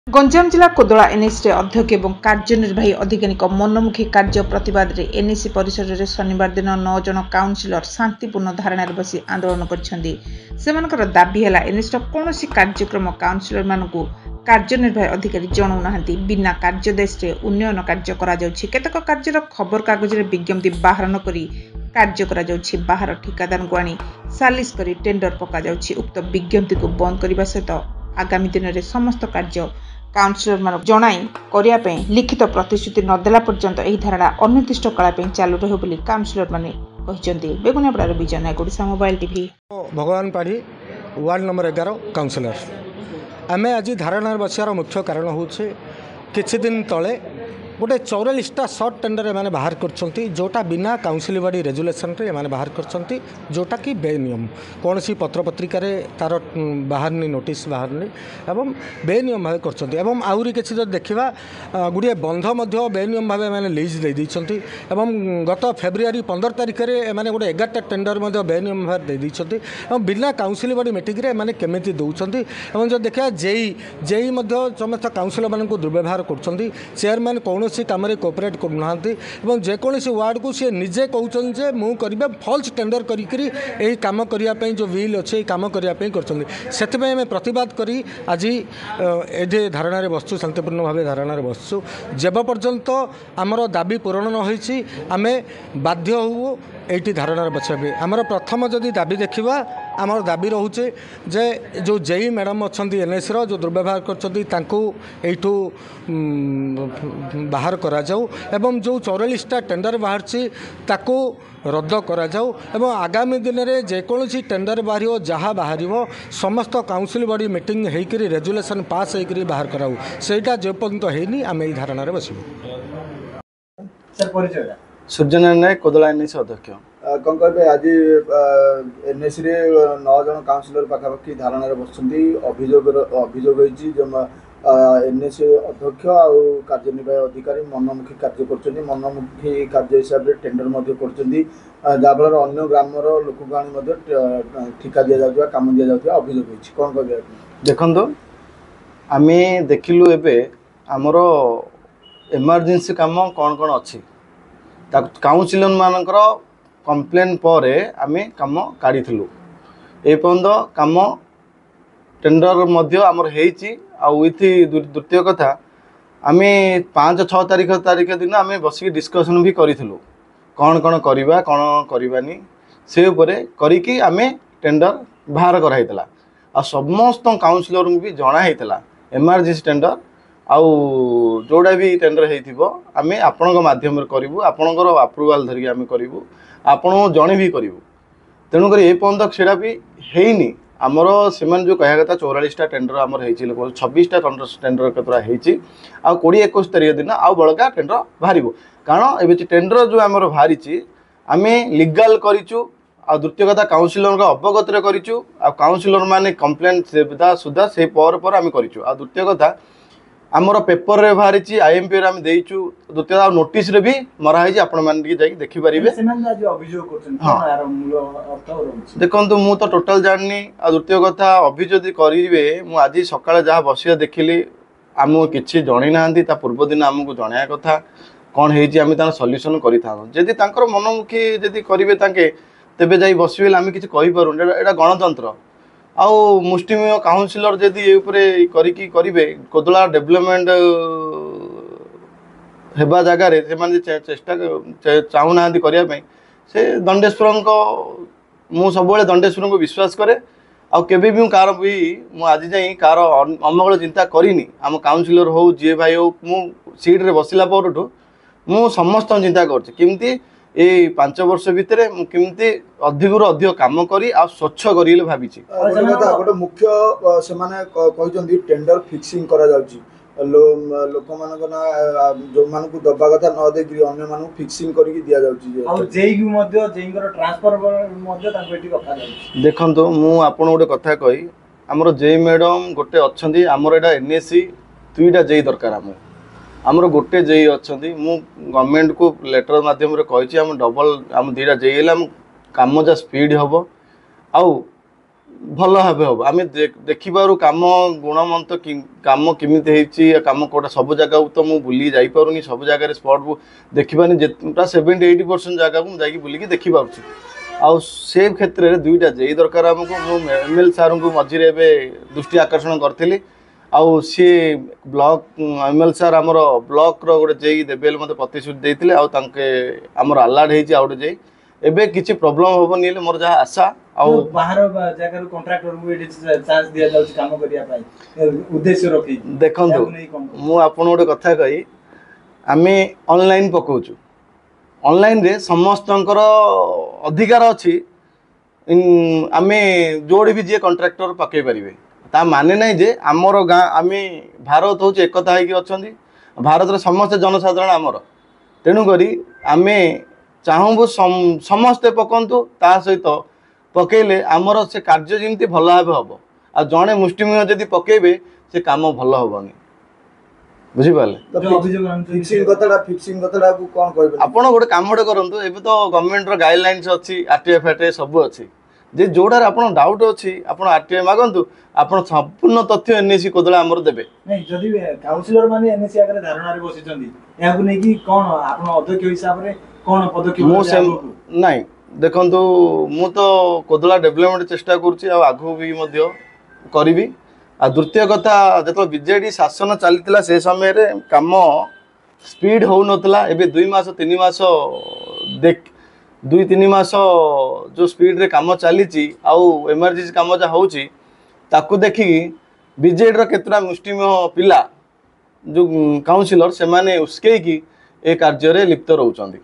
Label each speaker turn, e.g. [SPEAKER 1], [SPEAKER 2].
[SPEAKER 1] गंजाम जिला कोदला एनएसी अध्यक्ष और कार्यनिर्वाही अधिकारी मनमुखी कार्य प्रतिवाद में एनएसी परिसर में शनिवार दिन 9 जन काउनसिलर शांतिपूर्ण धारणा बसी आंदोलन कर दाबी है एनएसी कौन कार्यक्रम काउनसिलर मानक कार्यनिर्वाही अधिकारी जनाऊना बिना कार्यदेश उन्नयन कार्य केतक कार्यर खबर कागज विज्ञप्ति बाहर न करी कार्य बाहर ठिकादार को आनी सालिश कर टेंडर पका उक्त विज्ञप्ति को बंद करने सहित आगामी दिन में समस्त कार्य काउनसिलर मान जनाई करने लिखित प्रतिश्रुति नदेला पर्यंत यह धारणा अनिर्दिष्ट काल चालू रही काउनसिलर मैंने बेगुनियापड़ार विजय नायक ओडिशा मोबाइल टीवी।
[SPEAKER 2] भगवान पाढ़ी वार्ड नंबर 11 काउनसिलर आम आज धारणा बसार मुख्य कारण हूँ किछि दिन तले गोटे 44टा सर्ट टेंडर एमाने बाहर करछंती जोटा बिना काउंसिल बॉडी रेजुलेशन रे एमाने बाहर करछंती जोटा कि बेनियम कौन सी पत्र पत्रिका रे तार बाहर नहीं नोटिस बाहर नहीं एवं बेनियम भाव करछंती एवं आउरी किछि जो देखिबा गुडिए बंध मध्य बेनियम भाव एमाने लीज दे दैछंती एवं गत फेब्रुआरी 15 तारिख रे एमाने गोटे 11टा टेंडर मध्य बेनियम भाव दे दैछंती एवं बिना काउंसिल बॉडी मीटिंग रे एमाने केमिति दउछंती एवं जो देखिया जेई मध्य समस्त काउंसिलर मानन को दुर्व्यवहार करछंती चेयरमैन कौन कम कोअपरेट करना जेकोसी वार्ड को सी निजे कहते जे मु करिबे फॉल्स टेंडर करी काम करने जो बिल अच्छे काम करने से प्रतिवाद करी आज ये धारणा बसचु शांतिपूर्ण भाव धारणा बसचु जेब पर्यंत आमर दाबी पूरण न होईछि आमे बाध्य हो ये धारणा बचाबे आमर प्रथम जदि दाबी देखा आमर दाबी रोचे जे जो जेई मैडम अच्छा एनएसी जो दुर्व्यवहार करठू बाहर करा जाऊ एवं जो 44टा टेंडर बाहर ताकू रद्द करा जाऊ एवं आगामी दिन में जेकोसी टेंडर बाहर जहाँ बाहर समस्त काउंसिल बॉडी मीटिंग होकर रेजुलेशन पास होकर बाहर कराऊ सेटा जेपर्यंत होनी आम यही धारणा बसबू।
[SPEAKER 3] सूर्यनारायण नायक कोदला एनएसी अध्यक्ष
[SPEAKER 4] कौन कहे आज एनएसी 9 जन काउंसिलर पाखापाखि धारणा बसुँच अभियोग एनएसी अध्यक्ष और कार्यनिर्वाही अधिकारी मनमुखी कार्य कर मनमुखी कार्य हिसाब से टेंडर कर जहाँफल अन्य ग्रामर लोक को आनी ठिका दि जाऊँ कम दि जाऊँ अभियोग कौन कह
[SPEAKER 3] देखो आम देखिलु एबे आमर इमरजेंसी काम कौन कौन अच्छी काउंसिलर मानकर कंप्लेन पर आम कम काढ़ी एपर्यंत कम टेंडर आमर विथ द्वितीय कथा आम 5-6 तारीख दिन आम बसिक डिस्कसन भी करूँ कौन कौन करवा कौन करवानी से करी आम टेंडर बाहर कराइला आ समस्त काउंसिलर भी जनाईला इमरजेंसी टेंडर आउ जोड़ा भी टेंडर होमें आपण मध्यम करूँ आपणकर अप्रुवाल धरिकी आम करूँ आपण जड़े भी करूँ तेणुक ये पर्यटक सेटा भी हैनी आमर से जो कह कथा 44टा टेंडर आमर 26टा टेंडर केतरा आ 20-21 तारीख दिन आउ बड़का टेंडर बाहर कारण ए टेंडर जो आमर बाहरी आम लीगाल करूँ आ द्वितीय कथा काउंसिलर अवगत करूँ आ काउंसिलर माने कंप्लेन सुधा से पर आम करूँ आ द्वितीय कथा आमर पेपर रे बाहरी आईएमपी आम देचु द्वितीय नोटिस रे भी मराई आपण मैंने देखिपारे देखो मु तो टोटाल जाननी आ द्वितीय कथा अभियोग करेंगे आज सकाଳେ जहाँ बसिया देखिली आमको किसी जन ना पूर्व दिन आमको जनाया कथा कौन होम सल्यूशन करी मनमुखी जदि करेंगे तेरे जा बसवे आम किसी कहींपारूँ एटा गणतंत्र आउ मुष्टिमेय काउंसिलर जदि ये करेंगे कोदला डेवलपमेंट हेबा जगार से चेष्टा चाहूना करने से दंडेश्वर मु सब दंडेश्वर को विश्वास करे आबे भी कार भी आज जाए कार अमंगल चिंता करनी आम काउंसिलर हो जी भाई हो मु सीट रे बसला पर मु समस्त चिंता करमती ये 5 वर्ष भितर केमती अधिक अधिक कम करी आ स्वच्छ करी भावी
[SPEAKER 4] गोटे मुख्य से टेंडर फिक्सिंग करा लोक मान जो मान दबा कथा न देख अन्य मान फिक्सिंग करके दि
[SPEAKER 3] देखो मु आपन गोटे कथा कही आमर जेई मैडम गोटे अच्छा आमर एटा एनएसी 2टा जेई दरकार आमर गोटे जेई अच्छा मु गवर्नमेंट को लेटर माध्यम कही डबल आम 2टा जेई कम जा स्पीड हम आउ ଭଲ ଭାବେ ହେବ। ଆମେ ଦେଖିବାରୁ କାମ ଗୁଣମନ୍ତ କାମ କେମିତି ହେଇଛି, କାମ କେଉଁଟା ସବୁ ଜାଗାକୁ ତ ମୁଁ ବୁଲି ଯାଇପାରୁନି, ସବୁ ଜାଗାରେ ସ୍ପଟ୍କୁ ଦେଖିପାରୁନି, ପ୍ରାୟ 70-80% ଜାଗାକୁ ମୁଁ ଯାଇକି ବୁଲିକି ଦେଖିପାରୁଛି। ଆଉ ସେ କ୍ଷେତ୍ରରେ ଦୁଇଟା ଯେଇ ଦରକାର ଆମକୁ। ମୁଁ ML ସାର୍ଙ୍କୁ ମଝିରେ ଏବେ ଦୃଷ୍ଟି ଆକର୍ଷଣ କରିଥିଲି, ଆଉ ସିଏ ବ୍ଲକ୍ ML ସାର୍ ଆମର ବ୍ଲକ୍ର ଗୋଟେ ଯେଇ ଦେବେ ବୋଲି ମୋତେ ପ୍ରତିଶ୍ରୁତି ଦେଇଥିଲେ, ଆଉ ତାଙ୍କେ ଆମର ଆଲାର୍ଟ ହେଇଛି ଆଉ ଗୋଟେ ଯେଇ। ଏବେ କିଛି ପ୍ରୋବ୍ଲେମ୍ ହେବନି ହେଲେ ମୋର ଯାହା ଆଶା। ଆଉ
[SPEAKER 5] ବାହାର ଜାଗାରୁ କଣ୍ଟ୍ରାକ୍ଟରକୁ ଏଠି ଚାନ୍ସ ଦିଆଯାଉଛି କାମ କରିବା ପାଇଁ ଉଦ୍ଦେଶ୍ୟ ରଖି।
[SPEAKER 3] ଦେଖନ୍ତୁ, ମୁଁ ଆପଣଙ୍କୁ ଗୋଟେ କଥା କହି, ଆମେ ଅନଲାଇନ୍ ପକାଉଛୁ, ଅନଲାଇନ୍ରେ ସମସ୍ତଙ୍କର ଅଧିକାର ଅଛି। ଆମେ ଯୋଉଠି ବି ଯିଏ କଣ୍ଟ୍ରାକ୍ଟର ପକାଇ ପାରିବେ, ତା ମାନେ ନାହିଁ ଯେ ଆମର ଗାଁ, ଆମେ ଭାରତ ହେଉଛି ଏକତା ହେଇକି ଅଛନ୍ତି, ଭାରତରେ ସମସ୍ତେ ଜନସାଧାରଣ ଆମର। ତେଣୁକରି ଆମେ ଚାହୁଁବୁ ସମସ୍ତେ ପକାନ୍ତୁ, ତା ସହିତ ପକାଇଲେ ଆମର ସେ କାର୍ଯ୍ୟ ଯେମିତି ଭଲ ଭାବେ ହେବ। ଆଉ ଜଣେ ମୁଷ୍ଟିମେୟ ଯଦି ପକାଇବେ ସେ କାମ ଭଲ ହେବନି, ବୁଝିପାରିଲେ? ଆପଣ ଗୋଟେ କାମଟେ କରନ୍ତୁ, ଏବେ ତ ଗଭର୍ଣ୍ଣମେଣ୍ଟର ଗାଇଡଲାଇନ୍ସ ଅଛି, RTI FATI ସବୁ ଅଛି, ଯେ ଯୋଉଟାରେ ଆପଣ ଡାଉଟ୍ ଅଛି ଆପଣ RTI ମାଗନ୍ତୁ, ଆପଣ ସମ୍ପୂର୍ଣ୍ଣ ତଥ୍ୟ NSE କୋଦଳା ଆମର ଦେବେ।
[SPEAKER 5] ନାଇଁ, ଯଦି କାଉନ୍ସିଲର ମାନେ NSE ଆଗରେ ଧାରଣାରେ ବସିଛନ୍ତି, ଏହାକୁ ନେଇକି କ'ଣ ଆପଣ ଅଧ୍ୟକ୍ଷ ହିସାବରେ କ'ଣ ପଦକ୍ଷେପ?
[SPEAKER 3] ନାଇଁ ଦେଖନ୍ତୁ, ମୁଁ ତ କୋଦଳା ଡେଭଲପମେଣ୍ଟ ଚେଷ୍ଟା କରୁଛି, ଆଉ ଆଗକୁ ବି ମଧ୍ୟ କରିବି। ଆଉ ଦ୍ୱିତୀୟ କଥା, ଯେତେବେଳେ BJD ଶାସନ ଚାଲିଥିଲା ସେ ସମୟରେ କାମ ସ୍ପିଡ୍ ହେଉନଥିଲା। ଏବେ 2 ମାସ 3 ମାସ 2-3 ମାସ ଯେଉଁ ସ୍ପିଡ୍ରେ କାମ ଚାଲିଛି, ଆଉ ଏମର୍ଜେନ୍ସି କାମ ଯାହା ହେଉଛି ତାକୁ ଦେଖିକି BJDର କେତେଟା ମୁଷ୍ଟିମେୟ ପିଲା ଯେଉଁ କାଉନସିଲର ସେମାନେ ଉସ୍କେଇକି ଏ କାର୍ଯ୍ୟରେ ଲିପ୍ତ ରହୁଛନ୍ତି।